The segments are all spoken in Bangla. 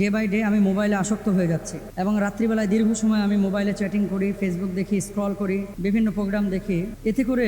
ডে বাই ডে আমি মোবাইলে আসক্ত হয়ে যাচ্ছি এবং রাত্রিবেলায় দীর্ঘ সময় আমি মোবাইলে চ্যাটিং করি, ফেসবুক দেখি, স্ক্রল করি, বিভিন্ন প্রোগ্রাম দেখি। এতে করে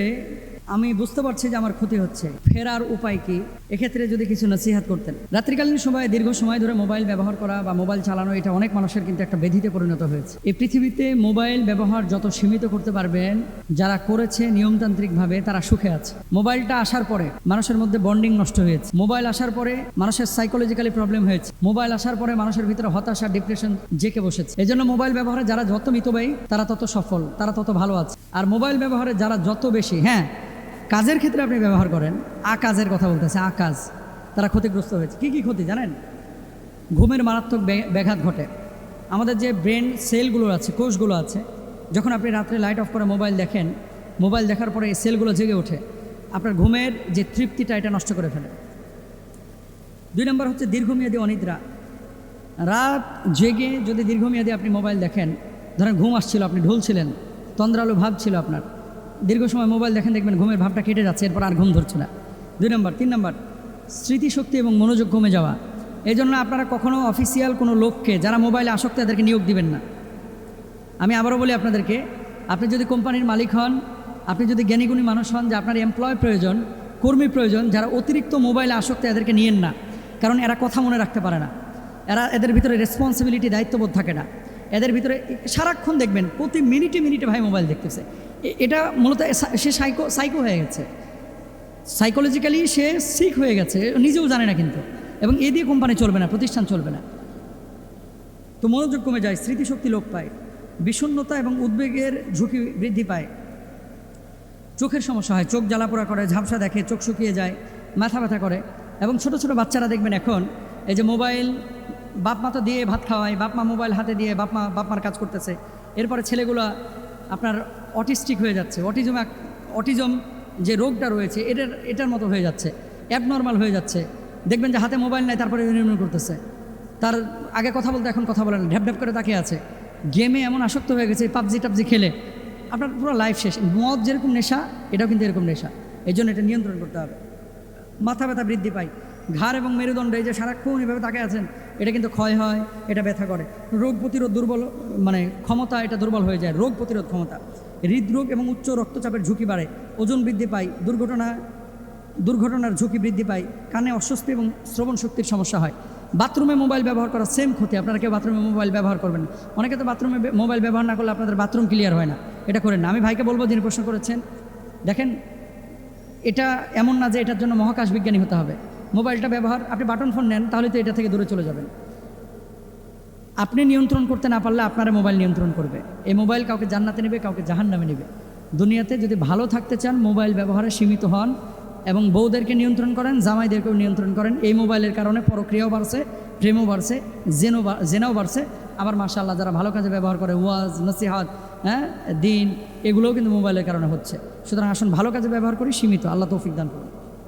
আমি বুঝতে পারছি যে আমার ক্ষতি হচ্ছে। ফেরার উপায় কি? এক্ষেত্রে যদি কিছু নসিহাত করতেন। রাত্রিকালীন সময়ে দীর্ঘ সময় ধরে মোবাইল ব্যবহার করা বা মোবাইল চালানো, এটা অনেক মানুষের কিন্তু একটা ব্যাধিতে পরিণত হয়েছে। এই পৃথিবীতে মোবাইল ব্যবহার যত সীমিত করতে পারবেন, যারা করেছে নিয়মতান্ত্রিকভাবে, তারা সুখে আছে। মোবাইলটা আসার পরে মানুষের মধ্যে বন্ডিং নষ্ট হয়েছে। মোবাইল আসার পরে মানুষের সাইকোলজিক্যালি প্রবলেম হয়েছে। মোবাইল আসার পরে মানুষের ভিতরে হতাশা, ডিপ্রেশন জেঁকে বসেছে। এই জন্য মোবাইল ব্যবহারে যারা যত মিতব্যয়ী, তারা তত সফল, তারা তত ভালো আছে। আর মোবাইল ব্যবহারে যারা যত বেশি, কাজের ক্ষেত্রে আপনি ব্যবহার করেন, কাজের কথা বলতেছে, কাজ, তারা ক্ষতিগ্রস্ত হয়েছে। কি কি ক্ষতি জানেন? ঘুমের মারাত্মক ব্যাঘাত ঘটে। আমাদের যে ব্রেন সেলগুলো আছে, কোষগুলো আছে, যখন আপনি রাত্রে লাইট অফ করে মোবাইল দেখেন, মোবাইল দেখার পরে এই সেলগুলো জেগে ওঠে, আপনার ঘুমের যে তৃপ্তিটা, এটা নষ্ট করে ফেলে। 2 নম্বর হচ্ছে দীর্ঘমেয়াদী অনিদ্রা। রাত জেগে যদি দীর্ঘমেয়াদী আপনি মোবাইল দেখেন, ধরেন ঘুম আসছিল, আপনি ঢুলছিলেন, তন্দ্রালু ভাব ছিল আপনার, দীর্ঘ সময় মোবাইল দেখেন, দেখবেন ঘুমের ভাবটা কেটে যাচ্ছে, এরপর আর ঘুম ধরছে না। 2 নম্বর। 3 নম্বর, স্মৃতিশক্তি এবং মনোযোগ কমে যাওয়া। এই জন্য আপনারা কখনো অফিসিয়াল কোনো লোককে, যারা মোবাইলে আসক্ত, তাদেরকে নিয়োগ দিবেন না। আমি আবারও বলি আপনাদেরকে, আপনি যদি কোম্পানির মালিক হন, আপনি যদি জ্ঞানীগুণী মানুষ হন, যে আপনার এমপ্লয় প্রয়োজন, কর্মী প্রয়োজন, যারা অতিরিক্ত মোবাইলে আসক্ত, এদেরকে নিয়েন না। কারণ এরা কথা মনে রাখতে পারে না, এদের ভিতরে রেসপন্সিবিলিটি, দায়িত্ববোধ থাকে না। এদের ভিতরে সারাক্ষণ দেখবেন প্রতি মিনিটে মিনিটে ভাই মোবাইল দেখতেছে। এটা মূলত সে সাইকো হয়ে গেছে, সাইকোলজিক্যালি সে সিক হয়ে গেছে, নিজেও জানে না কিন্তু। এবং এই দিয়ে কোম্পানি চলবে না, প্রতিষ্ঠান চলবে না। তো মনোযোগ কমে যায়, স্মৃতিশক্তি লোপ পায়, বিষণ্ণতা এবং উদ্বেগের ঝুঁকি বৃদ্ধি পায়, চোখের সমস্যা হয়, চোখ জ্বালাপোড়া করে, ঝাপসা দেখে, চোখ শুকিয়ে যায়, মাথা ব্যথা করে। এবং ছোট ছোট বাচ্চারা দেখবেন এখন এই যে মোবাইল, বাপ মা তো দিয়ে ভাত খাওয়ায়, বাপ মা মোবাইল হাতে দিয়ে বাপ মার কাজ করতেছে, এরপরে ছেলেগুলো আপনার অটিস্টিক হয়ে যাচ্ছে। অটিজম যে রোগটা রয়েছে, এটার মতো হয়ে যাচ্ছে, অ্যাবনর্মাল হয়ে যাচ্ছে। দেখবেন যে হাতে মোবাইল নেয়, তারপরে ইউনিয়ন করতেছে, তার আগে কথা বলতে এখন কথা বলে না, ঢ্যাপ ঢ্যাপ করে তাকিয়ে আছে, গেমে এমন আসক্ত হয়ে গেছে, পাবজি খেলে আপনার পুরো লাইফ শেষ। মদ যেরকম নেশা, এটাও কিন্তু এরকম নেশা। এই জন্য এটা নিয়ন্ত্রণ করতে হবে। মাথা ব্যথা বৃদ্ধি পায়, ঘাড় এবং মেরুদণ্ডে, এই যে সারাক্ষণ এভাবে তাকিয়ে আছেন, এটা কিন্তু ক্ষয় হয়, এটা ব্যথা করে। রোগ প্রতিরোধ ক্ষমতা, এটা দুর্বল হয়ে যায়, রোগ প্রতিরোধ ক্ষমতা। হৃদরোগ এবং উচ্চ রক্তচাপের ঝুঁকি বাড়ে, ওজন বৃদ্ধি পায়, দুর্ঘটনার ঝুঁকি বৃদ্ধি পায়, কানে অস্বস্তি এবং শ্রবণ শক্তির সমস্যা হয়। বাথরুমে মোবাইল ব্যবহার করা সেম ক্ষতি। আপনারা কেউ বাথরুমে মোবাইল ব্যবহার করবেন না। অনেকে তো বাথরুমে মোবাইল ব্যবহার না করলে আপনাদের বাথরুম ক্লিয়ার হয় না, এটা করেন না। আমি ভাইকে বলবো, যিনি প্রশ্ন করেছেন, দেখেন এটা এমন না যে এটার জন্য মহাকাশ বিজ্ঞানী হতে হবে। মোবাইলটা ব্যবহার, আপনি বাটন ফোন নেন, তাহলে তো এটা থেকে দূরে চলে যাবেন। আপনি নিয়ন্ত্রণ করতে না পারলে আপনারা মোবাইল নিয়ন্ত্রণ করবে। এই মোবাইল কাউকে জান্নাতে নেবে, কাউকে জাহান্নামে নেবে। দুনিয়াতে যদি ভালো থাকতে চান, মোবাইল ব্যবহারে সীমিত হন এবং বউদেরকে নিয়ন্ত্রণ করেন, জামাইদেরকেও নিয়ন্ত্রণ করেন। এই মোবাইলের কারণে পরক্রিয়াও বাড়ছে, প্রেমও বাড়ছে, জেনাও বাড়ছে। আবার মাশাআল্লাহ যারা ভালো কাজে ব্যবহার করে, ওয়াজ, নসিহাত, দিন, এগুলোও কিন্তু মোবাইলের কারণে হচ্ছে। সুতরাং আসুন ভালো কাজে ব্যবহার করি, সীমিত। আল্লাহ তৌফিক দান করুন।